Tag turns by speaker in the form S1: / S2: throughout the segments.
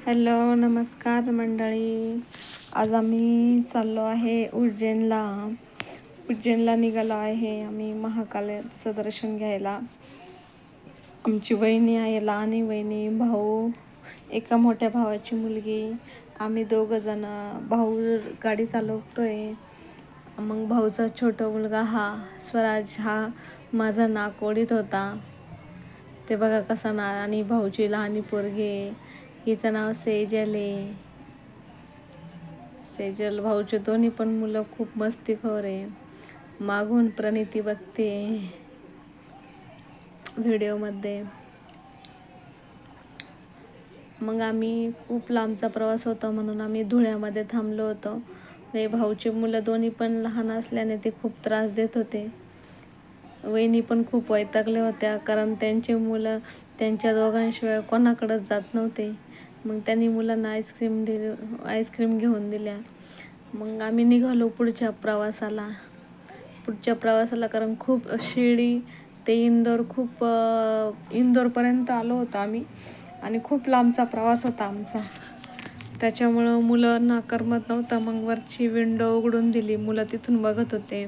S1: Hello, नमस्कार मंडळी. आज आम्ही चाललो आहे उज्जैनला निघालो आहे आम्ही महाकालेचं दर्शन घ्यायला. आमची वहिनी आहे, लहानी वहिनी, भाऊ, एका मोठ्या भावाची मुलगी, आम्ही 2 जण. भाऊ गाडी चालवतोय. मग भाऊचा छोटा मुलगा हा स्वराज हा माझा नाक ओढीत होता. ते बघा कसा ना. आणि भाऊची लहानी पोरगी आहे, हिचं नाव सेजल आहे. सेजल भाऊचे दोन्ही पण मुलं खूप मस्तीखोर आहे. मागून प्रणिती बघते व्हिडिओमध्ये. मग आम्ही खूप लांबचा प्रवास होता म्हणून आम्ही धुळ्यामध्ये थांबलो होतो. हे भाऊचे मुलं दोन्ही पण लहान असल्याने ते खूप त्रास देत होते. वहिनी पण खूप वैतागल्या होत्या, कारण त्यांचे मुलं त्यांच्या दोघांशिवाय कोणाकडेच जात नव्हते. मग त्यांनी मुलांना आईस्क्रीम घेऊन दिल्या. मग आम्ही निघालो पुढच्या प्रवासाला, कारण खूप शिर्डी ते इंदोरपर्यंत आलो होतो आम्ही. आणि खूप लांबचा प्रवास होता आमचा, त्याच्यामुळं मुलांना करमत नव्हतं. मग वरची विंडो उघडून दिली, मुलं तिथून बघत होते.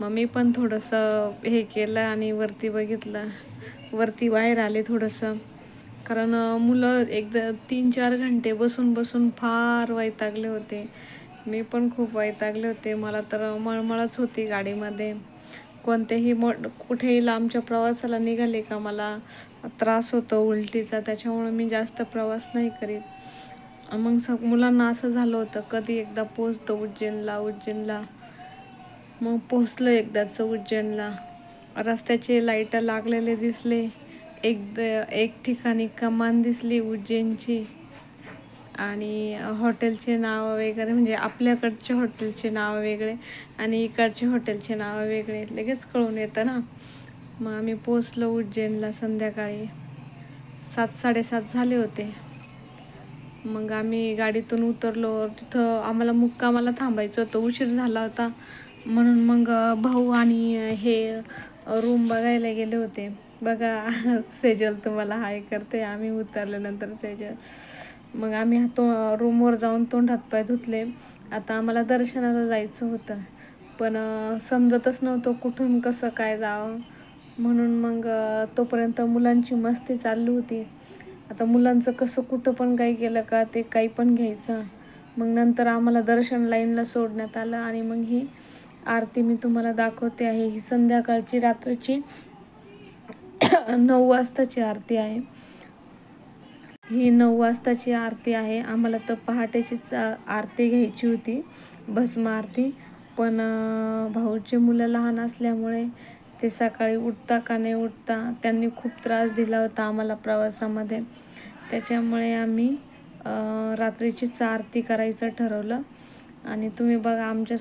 S1: मग मी पण थोडंसं हे केलं आणि वरती बघितलं. वरती बाहेर आले थोडंसं, कारण मुलं 3-4 घंटे बसून फार वैतागले होते. मी पण खूप वैतागले होते. मला तर मळमळच होती गाडीमध्ये. कुठेही लांबच्या प्रवासाला निघाले का मला त्रास होतो उलटीचा, त्याच्यामुळे मी जास्त प्रवास नाही करीत. मग मुलांना असं झालं होतं कधी एकदा पोहोचतो उज्जैनला. मग पोहोचलो एकदाच उज्जैनला. रस्त्याचे लाईट लागलेले दिसले. एक ठिकाणी कमान दिसली उज्जैनची, आणि हॉटेलचे नाव वगैरे, म्हणजे आपल्याकडचे हॉटेलचे नाव वेगळे आणि इकडचे हॉटेलचे नाव वेगळे, लगेच कळून येतं ना. मग आम्ही पोचलो उज्जैनला संध्याकाळी 7-7:30 झाले होते. मग आम्ही गाडीतून उतरलो. तिथं आम्हाला मुक्कामाला थांबायचं होतं, उशीर झाला होता म्हणून. मग भाऊ आणि हे रूम बघायला गेले होते. बघा सेजल तुम्हाला हाय करते. आम्ही उतरल्यानंतर सेजल. मग आम्ही रूमवर जाऊन तोंड हातपाय धुतले. आता आम्हाला दर्शनाला जायचं होतं, पण समजतच नव्हतं कुठून कसं काय जावं. म्हणून मग तोपर्यंत मुलांची मस्ती चालू होती. आता मुलांचं कसं कुठं पण काही केलं का ते काही पण घ्यायचं. मग नंतर आम्हाला दर्शन लाईनला सोडण्यात आलं. आणि मग ही आरती मी तुम्हाला दाखवते आहे. ही संध्याकाळची रात्रीची 9 वाजताची आरती आहे. ही 9 वाजताची आरती आहे. आम्हाला तर पहाटेचीच आरती घ्यायची होती, भस्म आरती. पण भाऊचे मुलं लहान असल्यामुळे ते सकाळी उठता का नाही उठता, त्यांनी खूप त्रास दिला होता आम्हाला प्रवासामध्ये. त्याच्यामुळे आम्ही रात्रीचीच आरती करायचं ठरवलं. आणि तुम्ही बघा आमच्या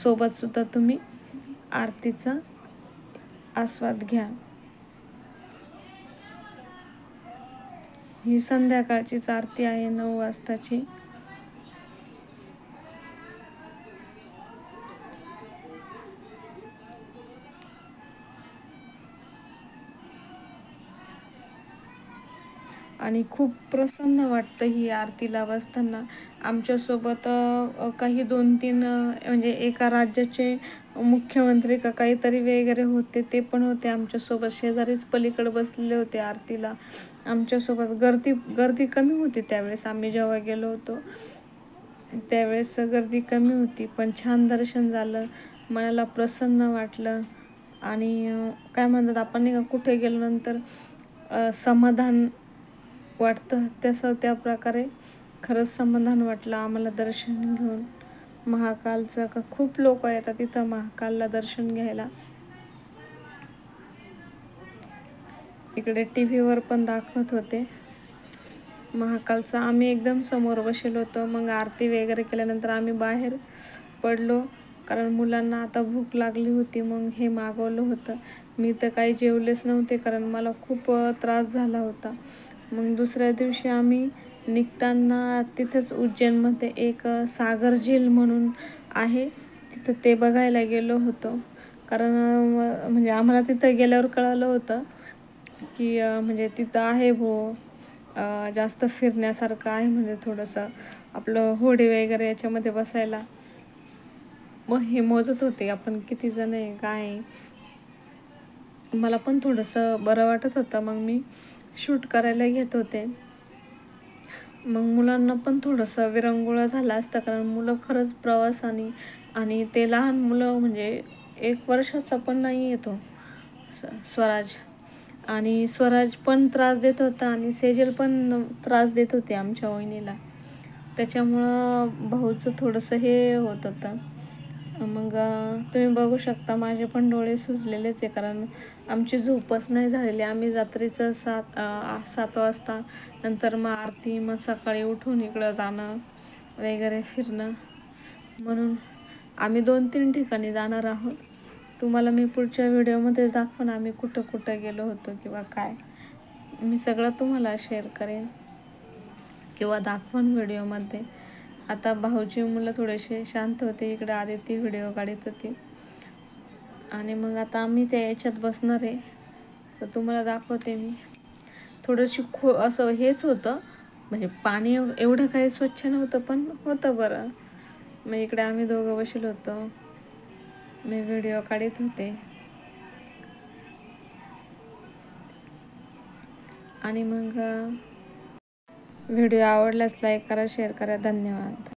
S1: सोबतसुद्धा तुम्ही आरतीचा आस्वाद घ्या. ही संध्याकाळचीच आरती आहे 9 वाजताची. आणि खूप प्रसन्न वाटतं ही आरतीला बसताना. आमच्यासोबत काही 2-3 म्हणजे एका राज्याचे मुख्यमंत्री का काहीतरी वगैरे होते, ते पण होते आमच्यासोबत. शेजारीच पलीकडे बसलेले होते आरतीला आमच्यासोबत. गर्दी कमी होती त्यावेळेस. आम्ही जेव्हा गेलो होतो त्यावेळेस गर्दी कमी होती, पण छान दर्शन झालं. मनाला प्रसन्न वाटलं. आणि काय म्हणतात आपण नाही का, कुठे गेल्यानंतर समाधान वाटतं, त्या प्रकारे खरंच समाधान वाटलं आम्हाला दर्शन घेऊन महाकालचं. का खूप लोक येतात तिथं महाकालला दर्शन घ्यायला. इकडे टीव्हीवर पण दाखवत होते महाकालचं. आम्ही एकदम समोर बसलो होतो. मग आरती वगैरे केल्यानंतर आम्ही बाहेर पडलो, कारण मुलांना आता भूक लागली होती. मग हे मागवलं होतं. मी तर काही जेवलेच नव्हते, कारण मला खूप त्रास झाला होता. मग दुसऱ्या दिवशी आम्ही निघताना तिथंच उज्जैनमध्ये एक सागर झील म्हणून आहे, तिथं ते बघायला गेलो होतो. कारण म्हणजे आम्हाला तिथं गेल्यावर कळलं होतं की म्हणजे तिथं आहे जास्त फिरण्यासारखं आहे, म्हणजे थोडंसं आपलं होडी वगैरे याच्यामध्ये बसायला. मग हे मोजत होते आपण किती जण आहे, काय आहे. मला पण थोडंसं बरं वाटत होतं, मग मी शूट करायला घेत होते. मग मुलांना पण थोडंसं विरंगुळा झाला असता, कारण मुलं खरंच प्रवासाने, आणि ते लहान मुलं म्हणजे 1 वर्षाचा पण नाही आहे स्वराज. आणि स्वराज पण त्रास देत होता आणि सेजल पण त्रास देत होते आमच्या वहिनीला. त्याच्यामुळं भाऊचं थोडंसं हे होत होतं. मग तुम्ही बघू शकता माझे पण डोळे सुजलेलेच आहे, कारण आमची झोपच नाही झालेली. आम्ही रात्रीचं 7 वाजता, नंतर मग आरती, मग सकाळी उठून इकडं जाणं वगैरे फिरणं. म्हणून आम्ही 2-3 ठिकाणी जाणार आहोत. तुम्हाला मी पुढच्या व्हिडिओमध्ये दाखवेन आम्ही कुठं कुठं गेलो होतो किंवा काय. मी सगळं तुम्हाला शेअर करेन किंवा दाखवेन व्हिडिओमध्ये. आता भाऊची मुलं थोडेसे शांत होते, इकडे आदिती व्हिडिओ काढत होती. आणि मग आता आम्ही त्या याच्यात बसणार आहे, तर तुम्हाला दाखवते मी. थोडंशी असं हेच होतं, म्हणजे पाणी एवढं काही स्वच्छ नव्हतं, पण होतं बरं. मग इकडे आम्ही दोघं बसलो होतो, मी व्हिडिओ काढत होते. आणि मग व्हिडिओ आवडल्यास लाईक करा, शेअर करा. धन्यवाद.